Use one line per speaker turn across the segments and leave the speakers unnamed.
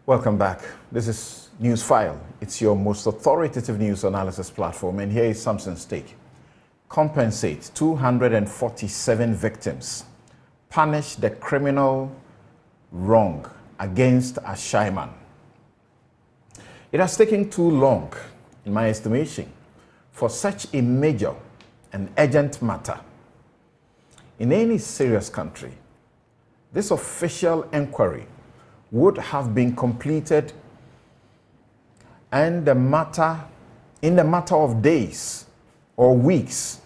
Welcome back. This is Newsfile. It's your most authoritative news analysis platform, and here is Samsons Take. Compensate 247 victims. Punish the criminal wrong against Ashaiman. It has taken too long, in my estimation, for such a major and urgent matter. In any serious country, this official inquiry would have been completed and in the matter of days or weeks,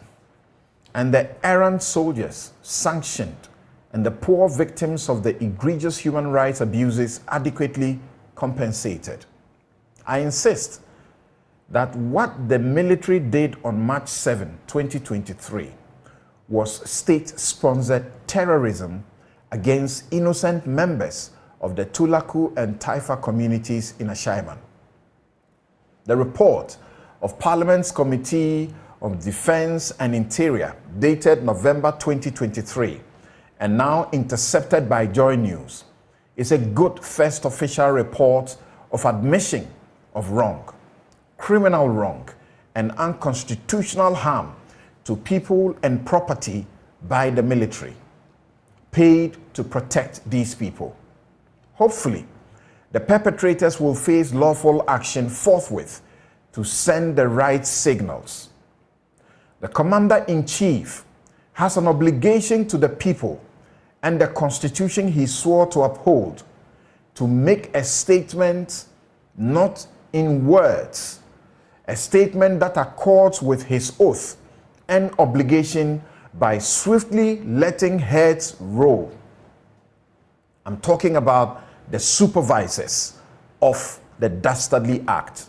and the errant soldiers sanctioned and the poor victims of the egregious human rights abuses adequately compensated. I insist that what the military did on March 7, 2023 was state-sponsored terrorism against innocent members of the Tulaku and Taifa communities in Ashaiman. The report of Parliament's Committee of Defense and Interior, dated November 2023, and now intercepted by Joy News, is a good first official report of admission of wrong, criminal wrong, and unconstitutional harm to people and property by the military, paid to protect these people. Hopefully, the perpetrators will face lawful action forthwith to send the right signals. The Commander-in-Chief has an obligation to the people and the Constitution he swore to uphold to make a statement not in words, a statement that accords with his oath and obligation by swiftly letting heads roll. I'm talking about the supervisors of the dastardly act.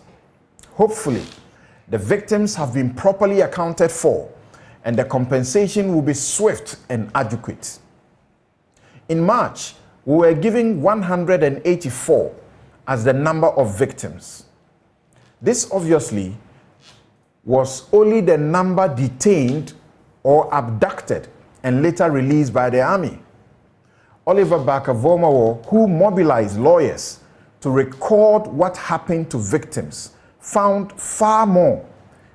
Hopefully, the victims have been properly accounted for and the compensation will be swift and adequate. In March, we were giving 184 as the number of victims. This obviously was only the number detained or abducted and later released by the army. Oliver Barker-Vormawor, who mobilized lawyers to record what happened to victims, found far more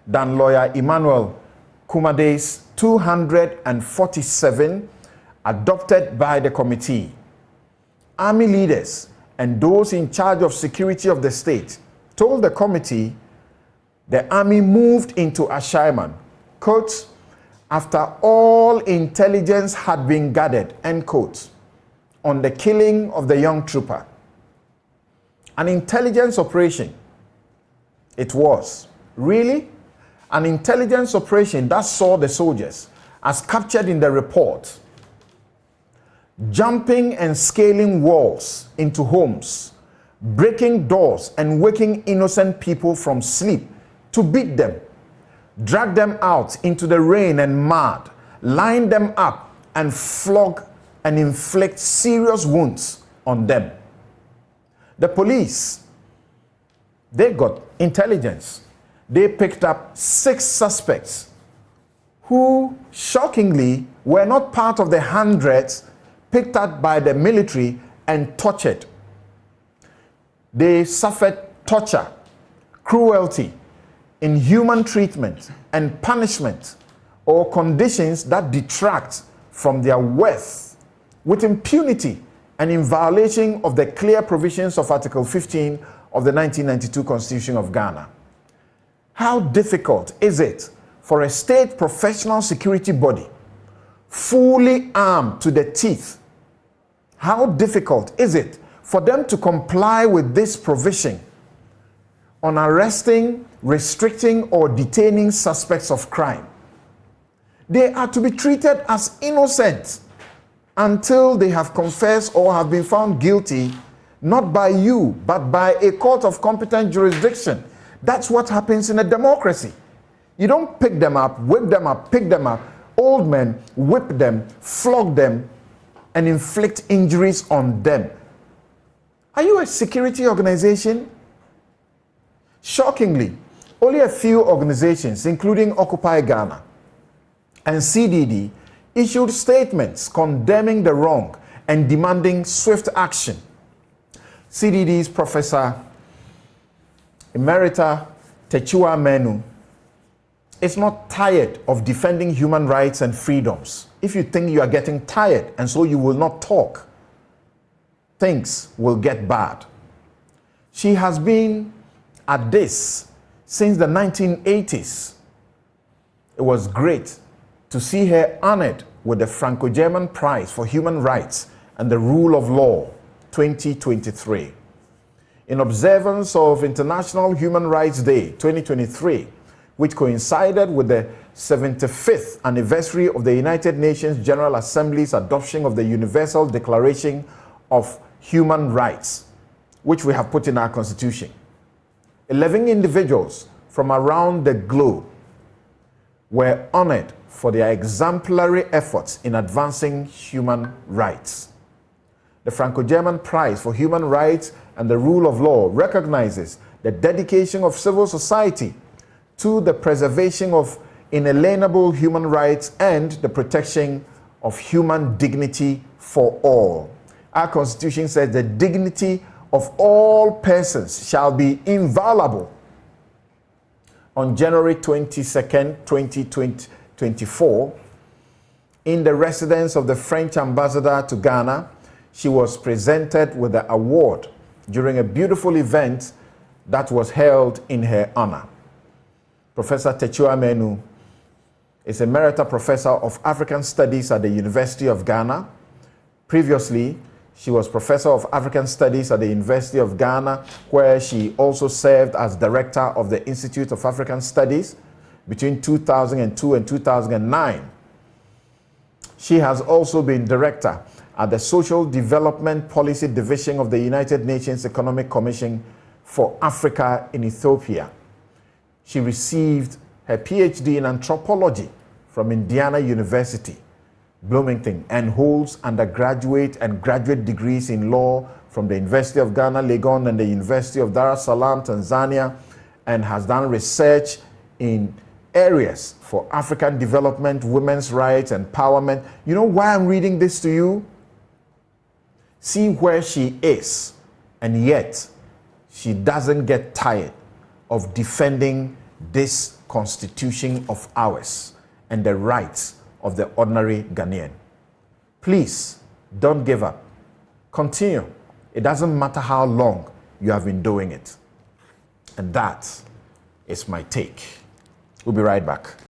than lawyer Emmanuel Kumade's 247 adopted by the committee. Army leaders and those in charge of security of the state told the committee the army moved into Ashaiman, quote, after all intelligence had been gathered, end quote, on the killing of the young trooper. An intelligence operation. It was. Really? An intelligence operation that saw the soldiers, as captured in the report, jumping and scaling walls into homes, breaking doors and waking innocent people from sleep to beat them, drag them out into the rain and mud, line them up and flog and inflict serious wounds on them. The police, they got intelligence. They picked up 6 suspects who, shockingly, were not part of the hundreds picked up by the military and tortured. They suffered torture, cruelty, inhuman treatment, and punishment, or conditions that detract from their worth, with impunity and in violation of the clear provisions of Article 15 of the 1992 Constitution of Ghana. How difficult is it for a state professional security body, fully armed to the teeth, how difficult is it for them to comply with this provision on arresting, restricting, or detaining suspects of crime? They are to be treated as innocent until they have confessed or have been found guilty, not by you, but by a court of competent jurisdiction. That's what happens in a democracy. You don't pick them up, whip them up, pick them up, old men, whip them, flog them, and inflict injuries on them. Are you a security organization? Shockingly, only a few organizations, including Occupy Ghana and CDD, issued statements condemning the wrong and demanding swift action. CDD's Professor Emerita Ashaiman is not tired of defending human rights and freedoms. If you think you are getting tired and so you will not talk, things will get bad. She has been at this since the 1980s. It was great to see her honored with the Franco-German Prize for Human Rights and the Rule of Law 2023. In observance of International Human Rights Day 2023, which coincided with the 75th anniversary of the United Nations General Assembly's adoption of the Universal Declaration of Human Rights, which we have put in our Constitution. 11 individuals from around the globe were honored for their exemplary efforts in advancing human rights. The Franco-German Prize for Human Rights and the Rule of Law recognizes the dedication of civil society to the preservation of inalienable human rights and the protection of human dignity for all. Our Constitution says the dignity of all persons shall be inviolable. On January 22nd, 2024, in the residence of the French ambassador to Ghana, she was presented with the award during a beautiful event that was held in her honor. Professor Ashaiman is Emerita Professor of African Studies at the University of Ghana. Previously, she was Professor of African Studies at the University of Ghana, where she also served as Director of the Institute of African Studies between 2002 and 2009. She has also been Director at the Social Development Policy Division of the United Nations Economic Commission for Africa in Ethiopia. She received her PhD in anthropology from Indiana University, Bloomington, and holds undergraduate and graduate degrees in law from the University of Ghana, Legon, and the University of Dar es Salaam, Tanzania, and has done research in areas for African development, women's rights, empowerment. You know why I'm reading this to you? See where she is, and yet she doesn't get tired of defending this constitution of ours and the rights of the ordinary Ghanaian. Please don't give up. Continue. It doesn't matter how long you have been doing it. And that is my take. We'll be right back.